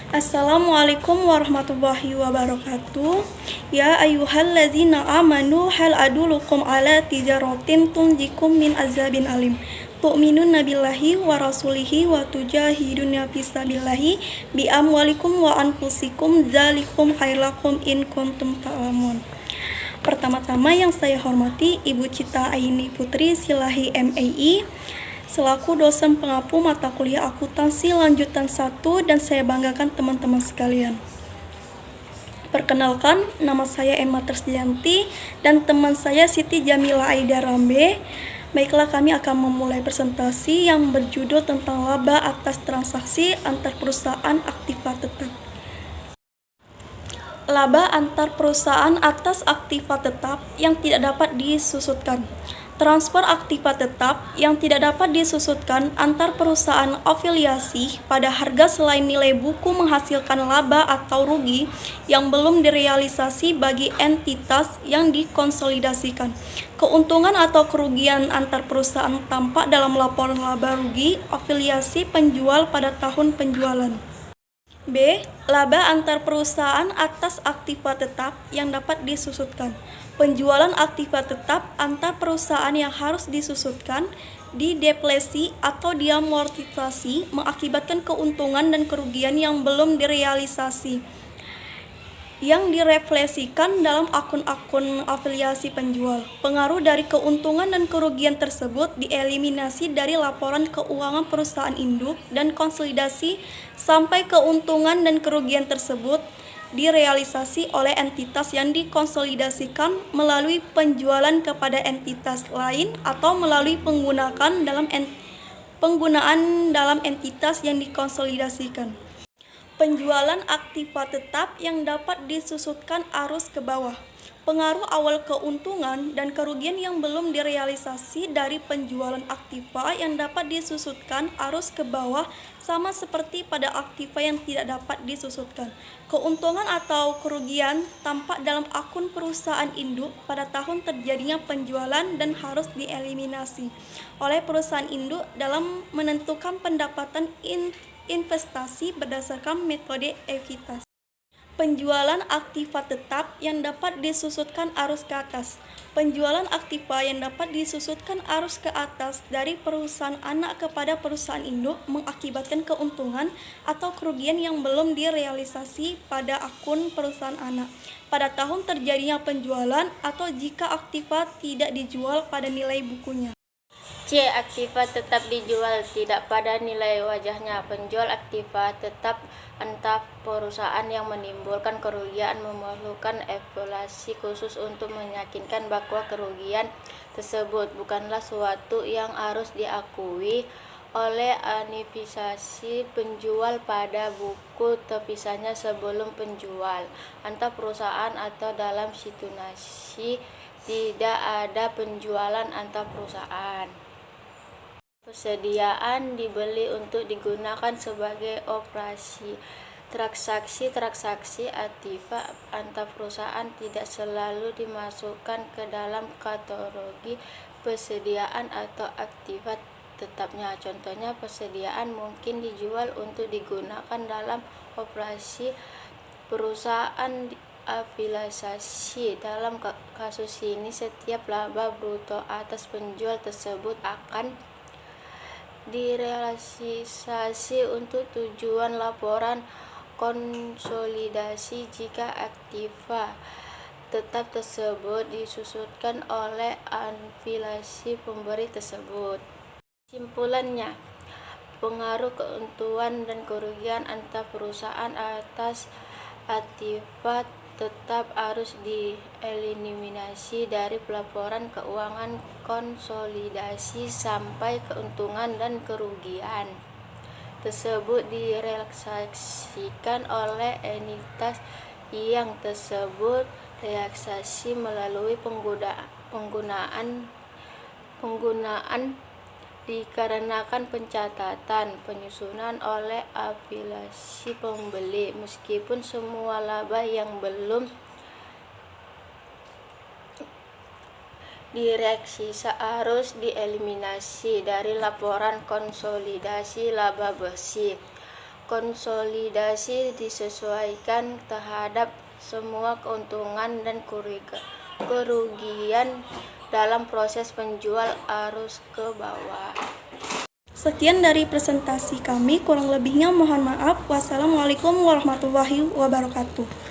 Assalamualaikum warahmatullahi wabarakatuh. Ya ayyuhalladzina amanu hal adulukum ala tijaratin tunjikum min azabin alim. Tu'minuna billahi wa rasulihi wa tujahiduna fisabilillahi bi amwalikum wa anfusikum dzalikum khairlakum in kuntum ta'lamun. Pertama-tama yang saya hormati Ibu Cita Aini Putri Silahi MAI selaku dosen pengampu mata kuliah akuntansi lanjutan 1 dan saya banggakan teman-teman sekalian. Perkenalkan, nama saya Emma Tresdianti dan teman saya Siti Jamila Aida Rambe. Baiklah, kami akan memulai presentasi yang berjudul tentang laba atas transaksi antar perusahaan aktiva tetap. Laba antar perusahaan atas aktiva tetap yang tidak dapat disusutkan. Transfer aktiva tetap yang tidak dapat disusutkan antar perusahaan afiliasi pada harga selain nilai buku menghasilkan laba atau rugi yang belum direalisasi bagi entitas yang dikonsolidasikan. Keuntungan atau kerugian antar perusahaan tampak dalam laporan laba rugi afiliasi penjual pada tahun penjualan. B. Laba antar perusahaan atas aktiva tetap yang dapat disusutkan. Penjualan aktiva tetap antar perusahaan yang harus disusutkan, didepresi atau diamortisasi mengakibatkan keuntungan dan kerugian yang belum direalisasi, yang direfleksikan dalam akun-akun afiliasi penjual. Pengaruh dari keuntungan dan kerugian tersebut dieliminasi dari laporan keuangan perusahaan induk dan konsolidasi sampai keuntungan dan kerugian tersebut direalisasi oleh entitas yang dikonsolidasikan melalui penjualan kepada entitas lain atau melalui penggunaan dalam entitas yang dikonsolidasikan. Penjualan aktiva tetap yang dapat disusutkan arus ke bawah. Pengaruh awal keuntungan dan kerugian yang belum direalisasi dari penjualan aktiva yang dapat disusutkan arus ke bawah sama seperti pada aktiva yang tidak dapat disusutkan. Keuntungan atau kerugian tampak dalam akun perusahaan induk pada tahun terjadinya penjualan dan harus dieliminasi oleh perusahaan induk dalam menentukan pendapatan investasi berdasarkan metode ekuitas. Penjualan aktiva tetap yang dapat disusutkan arus ke atas. Penjualan aktiva yang dapat disusutkan arus ke atas dari perusahaan anak kepada perusahaan induk mengakibatkan keuntungan atau kerugian yang belum direalisasi pada akun perusahaan anak pada tahun terjadinya penjualan atau jika aktiva tidak dijual pada nilai bukunya. C. Aktiva tetap dijual tidak pada nilai wajahnya. Penjual aktiva tetap antar perusahaan yang menimbulkan kerugian memerlukan evaluasi khusus untuk meyakinkan bahwa kerugian tersebut bukanlah suatu yang harus diakui oleh administrasi penjual pada buku terpisahnya sebelum penjual antar perusahaan atau dalam situasi tidak ada penjualan antar perusahaan. Persediaan dibeli untuk digunakan sebagai operasi. Transaksi aktiva antar perusahaan tidak selalu dimasukkan ke dalam kategori persediaan atau aktiva tetapnya. Contohnya, persediaan mungkin dijual untuk digunakan dalam operasi perusahaan afiliasi. Dalam kasus ini, setiap laba bruto atas penjual tersebut akan direalisasi untuk tujuan laporan konsolidasi jika aktiva tetap tersebut disusutkan oleh afiliasi pemberi tersebut. Kesimpulannya, pengaruh keuntungan dan kerugian antar perusahaan atas aktiva tetap harus dieliminasi dari pelaporan keuangan konsolidasi sampai keuntungan dan kerugian tersebut direalisasikan oleh entitas yang tersebut realisasi melalui penggunaan dikarenakan pencatatan penyusunan oleh afiliasi pembeli. Meskipun semua laba yang belum direalisasi harus dieliminasi dari laporan konsolidasi laba bersih. konsolidasi disesuaikan terhadap semua keuntungan dan kerugian dalam proses penjual arus ke bawah. Sekian dari presentasi kami, kurang lebihnya mohon maaf. Wassalamualaikum warahmatullahi wabarakatuh.